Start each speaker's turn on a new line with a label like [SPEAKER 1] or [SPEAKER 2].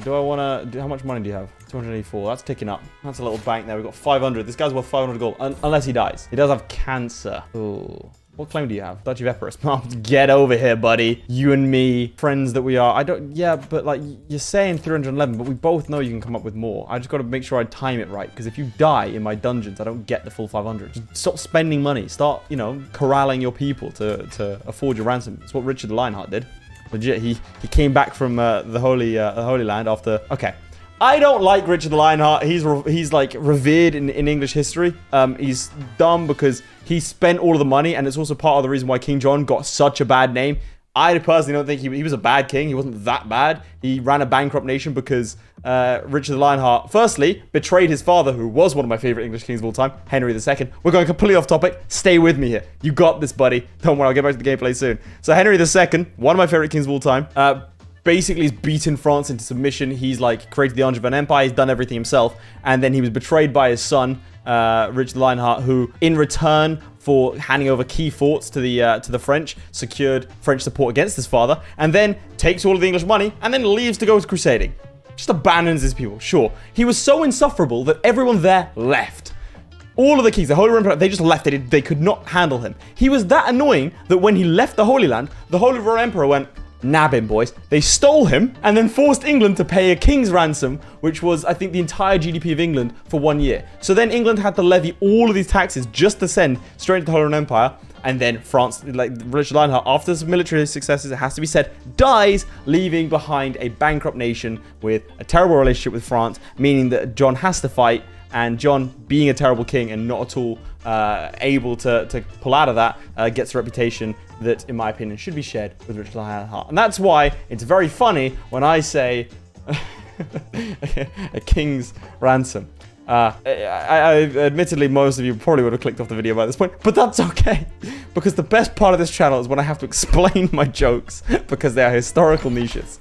[SPEAKER 1] Do I want to... How much money do you have? 284. That's ticking up. That's a little bank there. We've got 500. This guy's worth 500 gold. Unless he dies. He does have cancer. Ooh. What claim do you have? Duchy of Epirus. Get over here, buddy. You and me, friends that we are. I don't... Yeah, but like, you're saying 311, but we both know you can come up with more. I just got to make sure I time it right. Because if you die in my dungeons, I don't get the full 500. Just stop spending money. Start, you know, corralling your people to afford your ransom. That's what Richard the Lionheart did. Legit, he came back from the Holy Land after... Okay. I don't like Richard the Lionheart. He's like revered in English history. He's dumb because he spent all of the money, and it's also part of the reason why King John got such a bad name. I personally don't think he was a bad king. He wasn't that bad. He ran a bankrupt nation because Richard the Lionheart, firstly, betrayed his father, who was one of my favorite English kings of all time, Henry II. We're going completely off topic. Stay with me here. You got this, buddy. Don't worry, I'll get back to the gameplay soon. So Henry II, one of my favorite kings of all time, basically he's beaten France into submission. He's like created the Angevin Empire. He's done everything himself. And then he was betrayed by his son, Richard the Lionheart, who in return for handing over key forts to the French, secured French support against his father, and then takes all of the English money and then leaves to go crusading. Just abandons his people. Sure. He was so insufferable that everyone there left. All of the kings, the Holy Roman Empire, they just left. They could not handle him. He was that annoying that when he left the Holy Land, the Holy Roman Emperor went, nab him, boys. They stole him and then forced England to pay a king's ransom, which was, I think, the entire GDP of England for 1 year. So then England had to levy all of these taxes just to send straight to the Holy Roman Empire. And then France, like Richard Lionheart, after some military successes, it has to be said, dies, leaving behind a bankrupt nation with a terrible relationship with France, meaning that John has to fight. And John, being a terrible king and not at all able to pull out of that, gets a reputation that, in my opinion, should be shared with Richard Lionheart. And that's why it's very funny when I say a king's ransom. Admittedly, most of you probably would have clicked off the video by this point, but that's okay. Because the best part of this channel is when I have to explain my jokes because they are historical niches.